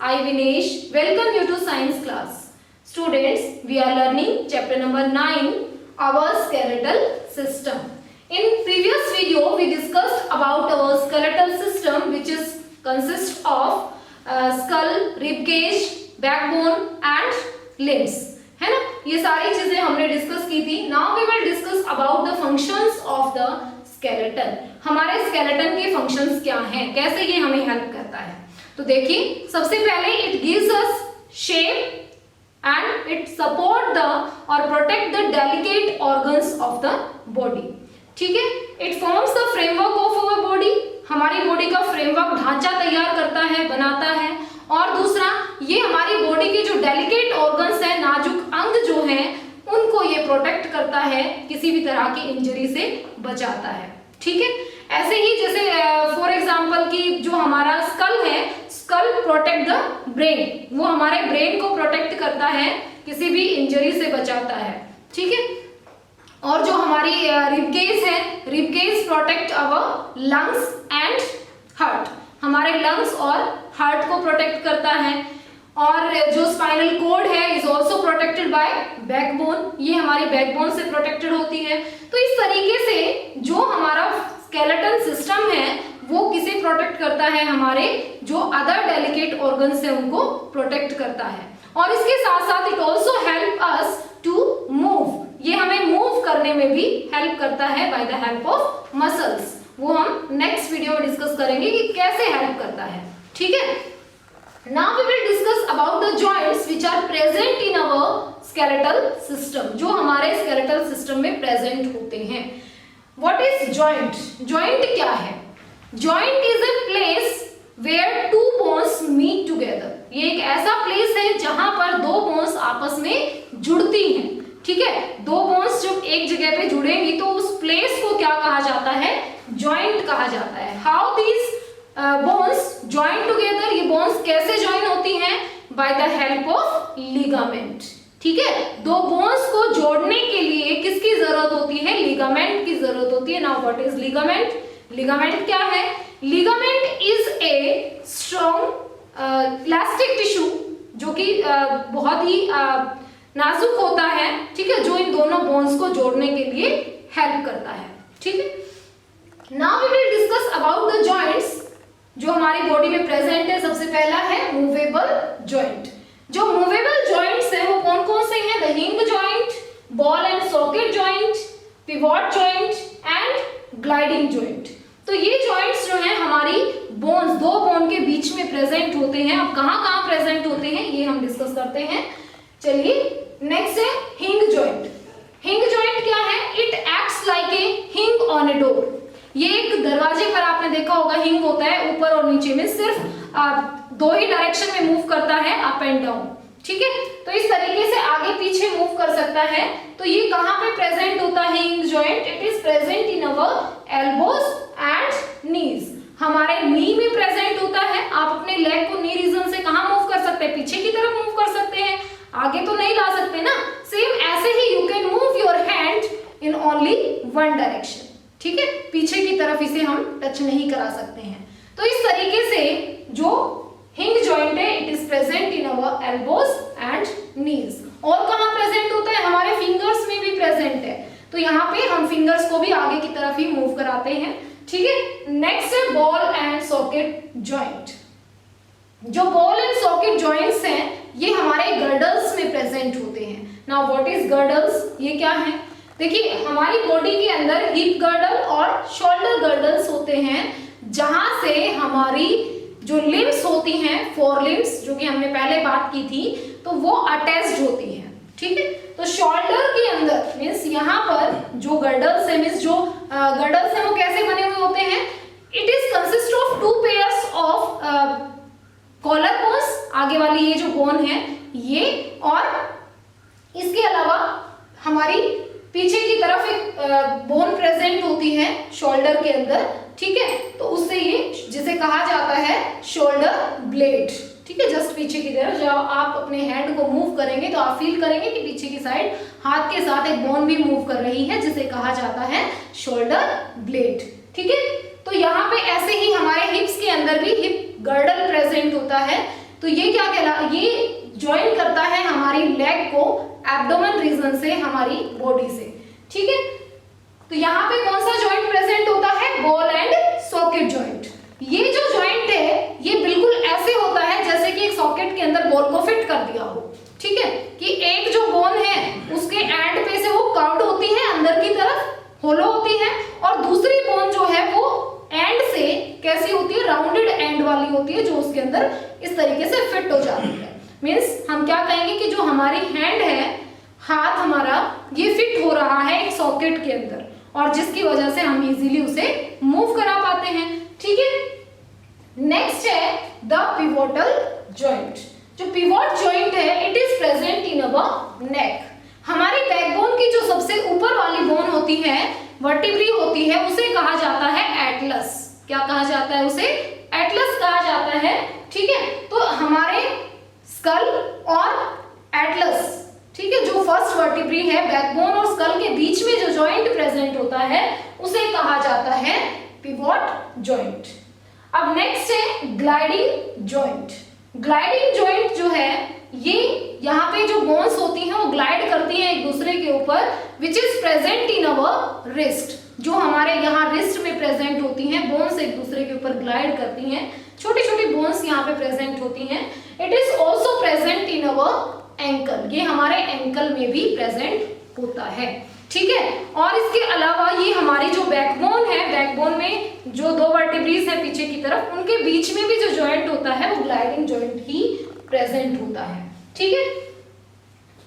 I Vinesh welcome you to science class. Students, we are learning chapter number 9, our skeletal system. In previous video we discussed about our skeletal system, which is consists of skull, rib cage, backbone and limbs. है ना, ये सारी चीजें हमने discuss की थी. Now we will discuss about the functions of the skeleton. हमारे skeleton के फंक्शंस क्या हैं, कैसे ये हमें हेल्प करता है. तो देखिए, सबसे पहले it gives us shape and it support the और protect the delicate organs of the body. ठीक है, it forms the framework of our body. हमारी बॉडी का फ्रेमवर्क ढांचा तैयार करता है, बनाता है. और दूसरा, ये हमारी बॉडी के जो डेलिकेट ऑर्गन्स है, नाजुक अंग जो हैं, उनको ये प्रोटेक्ट करता है, किसी भी तरह की इंजरी से बचाता है. ठीक है, ऐसे ही जैसे फॉर एग्जांपल की जो हमारा स्कल है, स्कल प्रोटेक्ट द ब्रेन, वो हमारे ब्रेन को प्रोटेक्ट करता है, किसी भी इंजरी से बचाता है. ठीक है, और जो हमारी रिबकेज है, ribcage protect our lungs and heart, हमारे लंग्स और हार्ट को प्रोटेक्ट करता है. और जो स्पाइनल कॉर्ड है is also protected by backbone, ये हमारी बैकबोन से प्रोटेक्टेड होती है. तो इस तरीके से जो हमारा स्केलेटन सिस्टम है वो किसे प्रोटेक्ट करता है, हमारे जो अदर डेलिकेट ऑर्गन्स है उनको प्रोटेक्ट करता है. और इसके साथ साथ it also help us to move, ये हमें मूव करने में भी हेल्प करता है by the help of muscles. वो हम नेक्स्ट वीडियो में डिस्कस करेंगे कि कैसे हेल्प करता है. ठीक है, now we will discuss about the joints which are present in our skeletal system, जो हमारे skeletal system में present होते हैं. What is joint? Joint क्या है? Joint is a place where two bones meet together. ये एक ऐसा place है जहां पर दो bones आपस में जुड़ती हैं. ठीक है, दो bones जब एक जगह पे जुड़ेंगी तो उस place को क्या कहा जाता है? Joint कहा जाता है. How these bones join together? ये bones कैसे join होती हैं? By the help of ligament. ठीक है, दो bones को जोड़ने के लिए किसकी जरूरत होती है? ligament की जरूरत होती है. Now what is ligament? Ligament क्या है? Ligament is a strong elastic tissue जो कि बहुत ही नाजुक होता है. ठीक है, जो इन दोनों bones को जोड़ने के लिए हेल्प करता है. ठीक है, now we will discuss about the joints जो हमारी बॉडी में प्रेजेंट है. सबसे पहला है मूवेबल जॉइंट. जो मूवेबल जॉइंट्स हैं वो कौन कौन से हैं? द हिंग joint, ball and socket joint, pivot joint and gliding joint. तो ये जॉइंट्स जो हैं हमारी बोन्स, दो बोन के बीच में प्रेजेंट होते हैं. अब कहाँ प्रेजेंट होते हैं ये हम डिस्कस करते हैं. चलिए, नेक्स्ट है हिंग जॉइंट. हिंग जॉइंट क्या है? इट एक्ट्स लाइक ए हिंग ऑन ए डोर. ये एक दरवाजे पर आपने देखा होगा हिंग होता है, ऊपर और नीचे में सिर्फ दो ही डायरेक्शन में मूव करता है, अप एंड डाउन. ठीक है, तो इस तरीके से आगे पीछे मूव कर सकता है. तो ये कहाँ पे प्रेजेंट होता है hinge joint? It is present in our elbows and knees. हमारे नी में प्रेजेंट होता है. आप अपने लेग को नी रीजन से कहाँ मूव कर सकते हैं? पीछे की तरफ मूव कर सकते हैं, आगे तो नहीं ला सकते ना. सेम ऐसे ही you can move your hand in only one direction. ठीक है, पीछे की तरफ इसे हम टच नहीं करा सकते हैं. तो इस तरीके से जो हिंग जॉइंट है it is present in our elbows and knees. और कहाँ प्रेजेंट होता है? हमारे फिंगर्स में भी प्रेजेंट है. तो यहाँ पे हम फिंगर्स को भी आगे की तरफ ही मूव कराते हैं. ठीक है, नेक्स्ट है बॉल एंड सॉकेट जॉइंट. जो बॉल एंड सॉकेट जॉइंट्स हैं ये हमारे गर्डल्स में प्रेजेंट होते हैं. Now what is girdles? ये क्या है? देखिए, हमारी बॉडी के अंदर हिप गर्डल और शोल्डर गर्डल्स होते हैं, जहां से हमारी जो लिम्स होती हैं, फोर लिम्स, जो कि हमने पहले बात की थी, तो वो अटैच्ड होती हैं. ठीक है, तो शोल्डर के अंदर मींस यहाँ पर जो गर्डल्स है, मींस जो गर्डल्स है वो कैसे बने हुए होते हैं? It is consist of two pairs of collar bones, आगे वाली ये जो बोन है ये, और इसके अलावा हमारी पीछे की तरफ एक बोन प्रेजेंट होती है शोल्डर के अंदर. ठीक है, तो उससे ये जिसे कहा जाता है शोल्डर ब्लेड. ठीक है, जस्ट पीछे की तरफ जब आप अपने हैंड को मूव करेंगे तो आप फील करेंगे कि पीछे की साइड हाथ के साथ एक बोन भी मूव कर रही है, जिसे कहा जाता है शोल्डर ब्लेड. ठीक है, तो यहाँ पे ऐसे ही हमारे हिप्स के अंदर भी हिप गर्डल प्रेजेंट होता है. तो तो ये क्या ये ज्वाइन करता है हमारी लेग को एब्डोमेन रीजन से, हमारी बॉडी से, ठीक है। तो यहाँ पे कौन सा जॉइंट प्रेजेंट होता है? Ball and socket joint. ये जो जॉइंट है ये बिल्कुल ऐसे होता है जैसे कि एक सॉकेट के अंदर बॉल को फिट कर दिया हो, ठीक है, कि एक जो बोन है उसके एंड पे से वो कर्व्ड होती है, अंदर की तरफ होलो होती है, और दूसरी बोन जो है वो एंड से कैसी होती है? राउंडेड एंड वाली होती है, जो उसके अंदर इस तरीके से फिट हो जाती है। मींस हम क्या कहेंगे कि जो हमारी हैंड है, हाथ हमारा, ये फिट हो रहा है एक सॉकेट के अंदर, और जिसकी वजह से हम इजीली उसे मूव करा पाते हैं, ठीक है। नेक्स्ट है द पिवोटल जॉइंट। जो पिवोट जॉइंट है इट इज प्रेजेंट इन अवर नेक। हमारी बैकबोन की जो सबसे ऊपर वाली बोन होती है, वर्टिब्री होती है, उसे कहा जाता है एटलस। क्या कहा जाता है? उसे एटलस कहा जाता है, ठीक है। तो हमारे स्कल और एटलस, ठीक है, जो फर्स्ट वर्टिब्री है, बैकबोन और स्कल के बीच में जो जॉइंट प्रेजेंट होता है उसे कहा जाता है पिवोट जॉइंट। अब नेक्स्ट है ग्लाइडिंग जॉइंट। ग्लाइडिंग जॉइंट जो है ये यहाँ पे जो बोन्स होती हैं वो ग्लाइड करती हैं एक दूसरे के ऊपर, which is present in our wrist. जो हमारे यहाँ रिस्ट में प्रेजेंट होती हैं, बोन्स एक दूसरे के ऊपर ग्लाइड करती हैं, छोटी छोटी बोन्स यहाँ पे प्रेजेंट होती हैं। It is also present in our ankle. ये हमारे एंकल में भी प्रेजेंट होता है, ठीक है। और इसके अलावा ये हमारी जो बैकबोन है, बैकबोन में जो दो वर्टिब्रीज है पीछे की तरफ, उनके बीच में भी जो जॉइंट होता है वो ग्लाइडिंग जॉइंट ही प्रेजेंट होता है, ठीक है।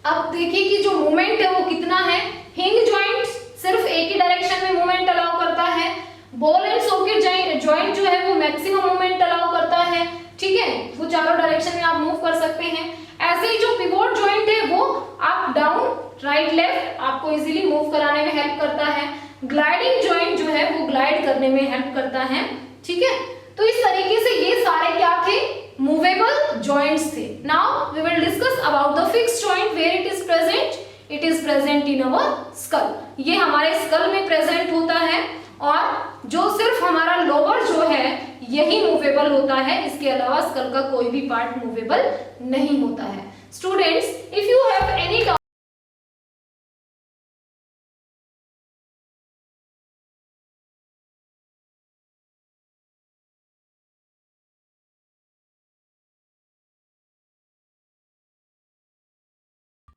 अब देखिए कि जो मूवमेंट है वो कितना है। हिंग जॉइंट सिर्फ एक ही डायरेक्शन में मूवमेंट अलाउ करता है। बॉल एंड सॉकेट जॉइंट जो है वो मैक्सिमम मूवमेंट अलाउ करता है, ठीक है, वो चारों डायरेक्शन में आप मूव कर सकते हैं। ऐसे ही जो पिवोट जॉइंट है वो अप डाउन राइट लेफ्ट आपको इजीली मूव कराने में हेल्प करता है। ग्लाइडिंग जॉइंट जो है वो ग्लाइड करने में हेल्प करता है, ठीक है। तो इस तरीके से ये सारे क्या थे? मूवेबल जॉइंट्स थे। Now we will discuss about the fixed joint where it is present. It is present in our skull. ये हमारे स्कल में प्रेजेंट होता है, और जो सिर्फ हमारा लोअर जो है यही मूवेबल होता है, इसके अलावा स्कल का कोई भी पार्ट मूवेबल नहीं होता है। Students, if you have any